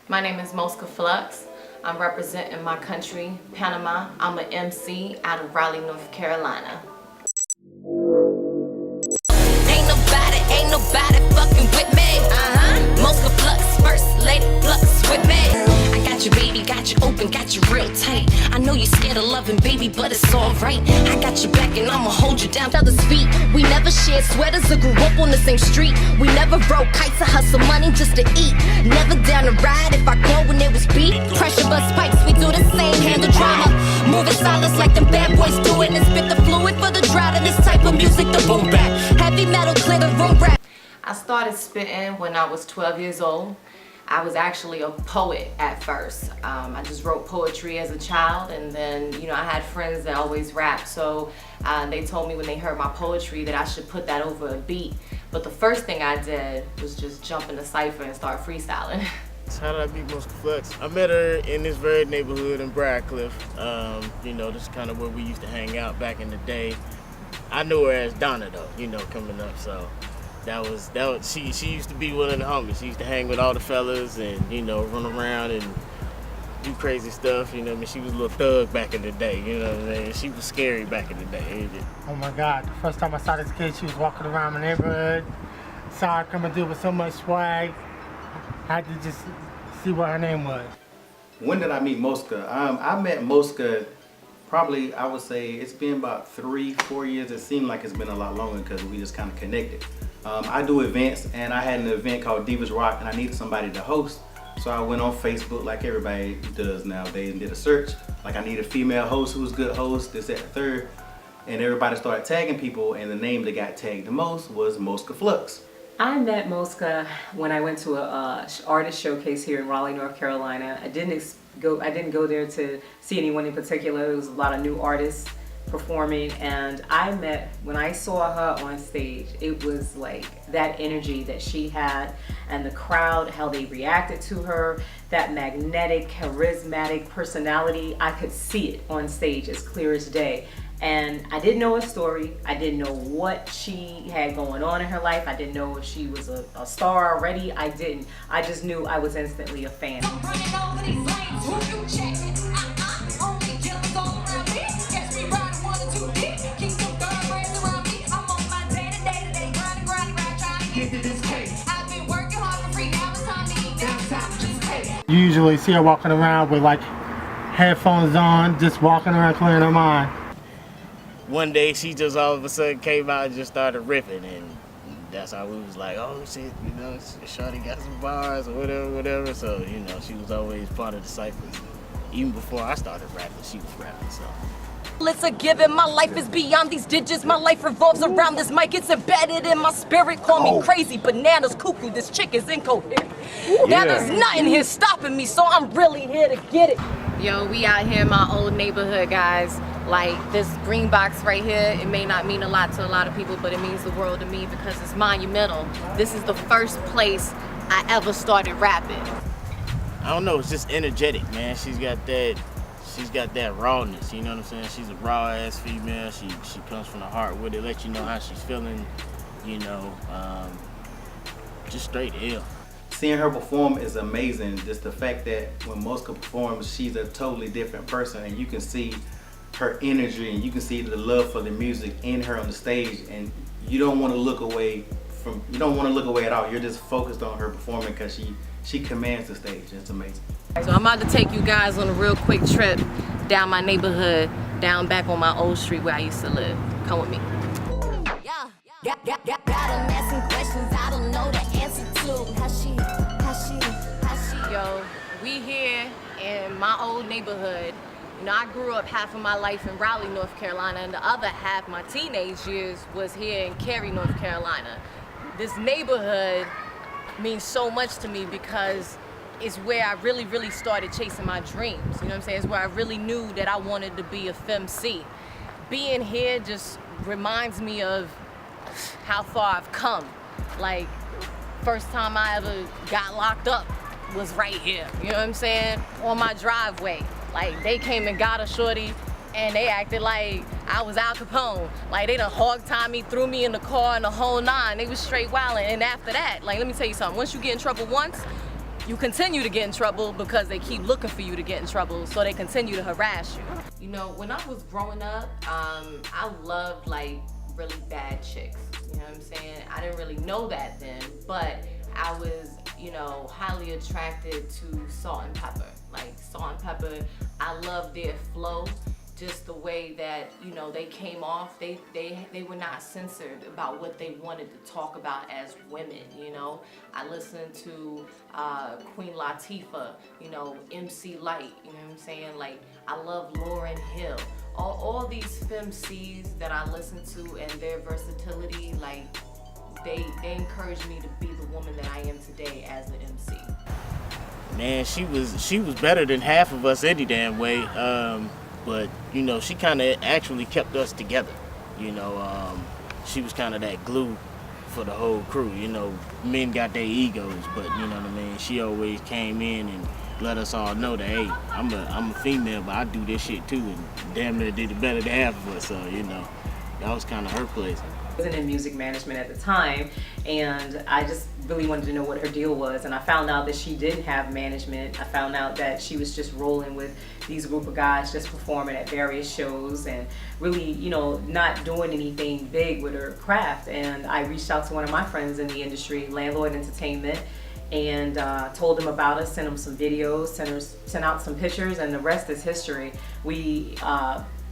My name is Mosca Flux. I'm representing my country, Panama. I'm an MC out of Raleigh, North Carolina. Ain't nobody fucking with me. Mosca Flux, first lady Flux with me. I got you, baby, got you open, got you real tight. I know you're scared of loving, baby, but it's alright. I got you back and I'ma hold you down. Other's feet. We never shared sweaters or grew up on the same street. We never rode kites or hustle money just to eat. Never down to ride if I go when it was beat. Pressure bust pipes, we do the same, handle drama. Moving silence like them bad boys do it. And spit the fluid for the drought of this type of music, the boom back. Heavy metal, clear the room rap. I started spitting when I was 12 years old. I was actually a poet at first. I just wrote poetry as a child, and then, you know, I had friends that always rapped, so they told me when they heard my poetry that I should put that over a beat. But the first thing I did was just jump in the cypher and start freestyling. How did I meet Mosca Flux? I met her in this very neighborhood in Briarcliff. You know, this is kind of where we used to hang out back in the day. I knew her as Donna though, you know, coming up, so. That was she used to be one of the homies. She used to hang with all the fellas and, you know, run around and do crazy stuff, you know what I mean? She was a little thug back in the day, you know what I mean? She was scary back in the day. Oh my God, the first time I saw this kid, she was walking around my neighborhood. Saw her coming through with so much swag. I had to just see what her name was. When did I meet Mosca? I met Mosca probably, I would say, it's been about 3-4 years. It seemed like it's been a lot longer because we just kind of connected. I do events, and I had an event called Divas Rock, and I needed somebody to host. So I went on Facebook like everybody does nowadays and did a search. Like I need a female host who's a good host, this, that, the third. And everybody started tagging people, and the name that got tagged the most was Mosca Flux. I met Mosca when I went to a artist showcase here in Raleigh, North Carolina. I didn't go there to see anyone in particular. There was a lot of new artists performing, and when I saw her on stage, it was like that energy that she had and the crowd, how they reacted to her, that magnetic, charismatic personality. I could see it on stage as clear as day. And I didn't know her story. I didn't know what she had going on in her life. I didn't know if she was a star already. I didn't. I just knew I was instantly a fan. You usually see her walking around with like headphones on, just walking around clearing her mind. One day she just all of a sudden came out and just started ripping, and that's how we was like, oh shit, you know, shawty got some bars or whatever. So, you know, she was always part of the cyphers. Even before I started rapping, she was rapping, so. It's a given, my life is beyond these digits. My life revolves around this mic, it's embedded in my spirit. Call me crazy, bananas, cuckoo, this chick is incoherent. Now there's nothing here stopping me, so I'm really here to get it. Yo, we out here in my old neighborhood, guys. Like this green box right here, it may not mean a lot to a lot of people, but it means the world to me because it's monumental. This is the first place I ever started rapping. I don't know, it's just energetic, man. She's got that rawness, you know what I'm saying? She's a raw ass female. She comes from the heart with it, let you know how she's feeling, you know, just straight ill. Seeing her perform is amazing. Just the fact that when Mosca performs, she's a totally different person, and you can see her energy and you can see the love for the music in her on the stage, and you don't want to look away at all. You're just focused on her performing because she commands the stage. It's amazing. So I'm about to take you guys on a real quick trip down my neighborhood, down back on my old street where I used to live. Come with me. Got them asking questions I don't know the answer to. How she. Yo, we here in my old neighborhood. You know, I grew up half of my life in Raleigh, North Carolina, and the other half, my teenage years, was here in Cary, North Carolina. This neighborhood means so much to me because it's where I really started chasing my dreams. You know what I'm saying? It's where I really knew that I wanted to be a Femcee. Being here just reminds me of how far I've come. Like, first time I ever got locked up was right here. You know what I'm saying? On my driveway. Like, they came and got a shorty and they acted like I was Al Capone. Like, they done hog-tied me, threw me in the car and the whole nine. They was straight wildin'. And after that, like, let me tell you something. Once you get in trouble once, you continue to get in trouble because they keep looking for you to get in trouble, so they continue to harass you. You know, when I was growing up, I loved like really bad chicks. You know what I'm saying? I didn't really know that then, but I was, you know, highly attracted to Salt and Pepper. Like Salt and Pepper, I loved their flow, just the way that, you know, they came off. They were not censored about what they wanted to talk about as women, you know. I listened to Queen Latifah, you know, MC Light, you know what I'm saying? Like, I love Lauryn Hill. All these femcees that I listen to and their versatility, like, they encouraged me to be the woman that I am today as an MC. Man, she was better than half of us any damn way. But you know, she kind of actually kept us together. You know, she was kind of that glue for the whole crew. You know, men got their egos, but you know what I mean. She always came in and let us all know that, hey, I'm a female, but I do this shit too, and damn near did it better than half of us. So you know, that was kind of her place. I wasn't in music management at the time, and I just really wanted to know what her deal was, and I found out that she didn't have management. I found out that she was just rolling with these group of guys just performing at various shows and really, you know, not doing anything big with her craft. And I reached out to one of my friends in the industry, Landlord Entertainment, and told him about us, sent him some videos, sent out some pictures, and the rest is history. We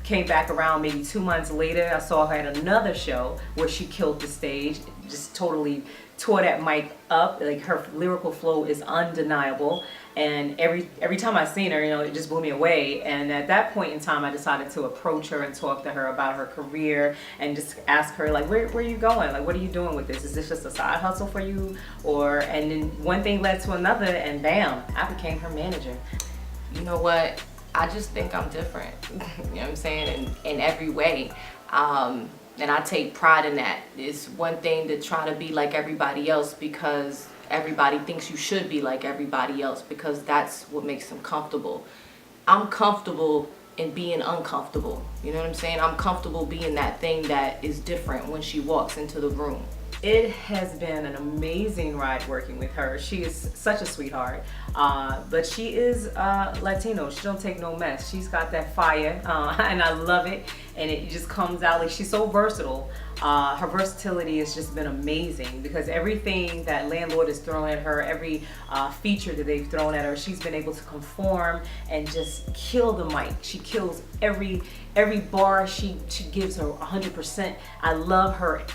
came back around maybe 2 months later. I saw her at another show where she killed the stage, just totally tore that mic up. Like, her lyrical flow is undeniable, and every time I seen her, you know, it just blew me away. And at that point in time, I decided to approach her and talk to her about her career and just ask her, like, where are you going? Like, what are you doing with this? Is this just a side hustle for you? And then one thing led to another, and bam, I became her manager. You know what? I just think I'm different, you know what I'm saying, in every way. And I take pride in that. It's one thing to try to be like everybody else because everybody thinks you should be like everybody else because that's what makes them comfortable. I'm comfortable in being uncomfortable, you know what I'm saying? I'm comfortable being that thing that is different when she walks into the room. It has been an amazing ride working with her. She is such a sweetheart, but she is Latino. She don't take no mess. She's got that fire, and I love it, and it just comes out. Like, she's so versatile. Her versatility has just been amazing because everything that Landlord has thrown at her, every feature that they've thrown at her, she's been able to conform and just kill the mic. She kills every bar. She gives her 100%. I love her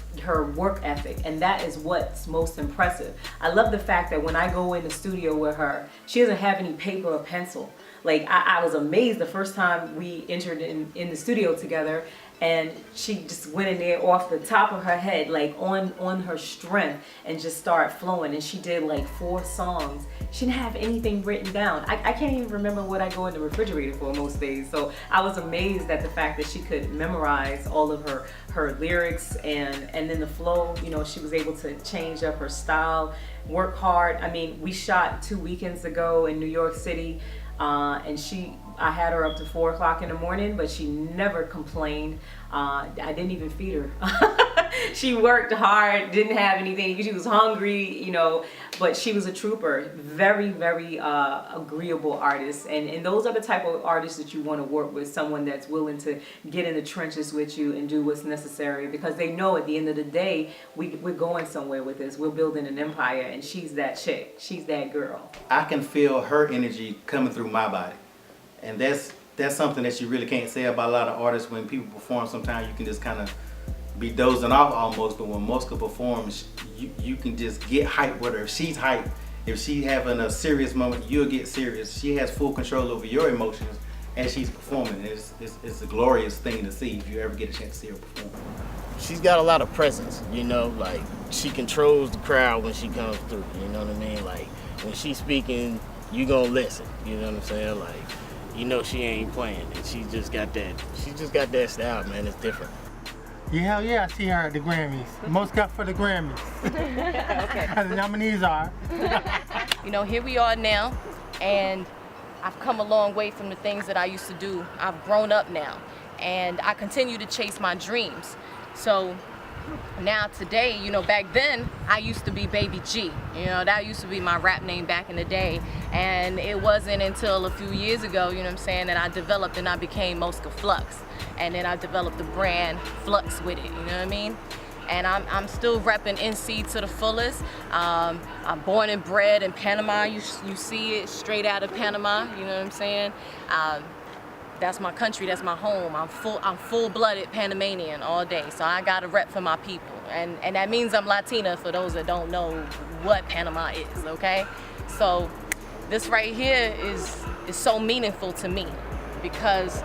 work ethic, and that is what's most impressive. I love the fact that when I go in the studio with her, she doesn't have any paper or pencil. Like, I was amazed the first time we entered in the studio together, and she just went in there off the top of her head, like on her strength, and just started flowing. And she did like 4 songs. She didn't have anything written down. I can't even remember what I go in the refrigerator for most days. So I was amazed at the fact that she could memorize all of her lyrics and then the flow. You know, she was able to change up her style, work hard. I mean, we shot 2 weekends ago in New York City, and I had her up to 4 o'clock in the morning, but she never complained. I didn't even feed her. She worked hard, didn't have anything. She was hungry, you know, but she was a trooper. Very, very agreeable artist. And those are the type of artists that you want to work with, someone that's willing to get in the trenches with you and do what's necessary, because they know at the end of the day, we're going somewhere with this. We're building an empire, and she's that chick. She's that girl. I can feel her energy coming through my body. And that's something that you really can't say about a lot of artists. When people perform, sometimes you can just kind of be dozing off almost, but when Mosca performs, you can just get hyped with her. If she's hyped, if she's having a serious moment, you'll get serious. She has full control over your emotions as she's performing. It's a glorious thing to see if you ever get a chance to see her perform. She's got a lot of presence, you know, like she controls the crowd when she comes through, you know what I mean? Like when she's speaking, you gonna listen, you know what I'm saying? Like, you know she ain't playing, and she just got that style, man. It's different. Yeah, I see her at the Grammys. Mosca for the Grammys. Okay. The nominees are. You know, here we are now, and I've come a long way from the things that I used to do. I've grown up now, and I continue to chase my dreams. So Now today, you know, back then I used to be Baby G. You know, that used to be my rap name back in the day. And it wasn't until a few years ago, you know what I'm saying, that I developed and I became Mosca Flux. And then I developed the brand Flux with it, you know what I mean? And I'm still repping NC to the fullest. I'm born and bred in Panama. You see it straight out of Panama, you know what I'm saying? That's my country, that's my home. I'm full-blooded Panamanian all day, so I got a rep for my people. And that means I'm Latina for those that don't know what Panama is, okay? So this right here is so meaningful to me because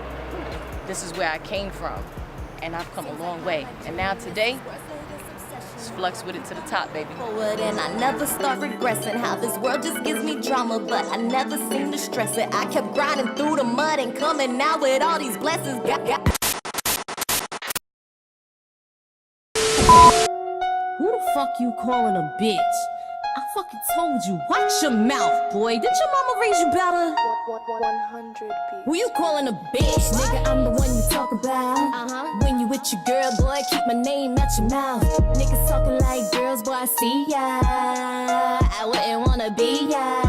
this is where I came from and I've come a long way. And now today, it's Flux with it to the top, baby. Forward and I never start regressing. How this world just gives me drama, but I never seem to stress it. I kept grinding through the mud and coming out with all these blessings. Who the fuck you calling a bitch? I fucking told you, watch your mouth, boy. Did your mama raise you better? 100 beats. Who you calling a bitch? Nigga, I'm the one you talk about. When you with your girl, boy, keep my name out your mouth. Niggas talking like girls, boy, I see ya. I wouldn't wanna be ya.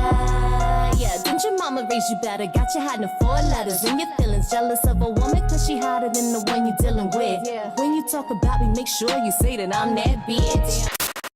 Yeah, didn't your mama raise you better? Got you hiding 4 letters in your feelings. Jealous of a woman cause she hotter than the one you dealing with. When you talk about me, make sure you say that I'm that bitch.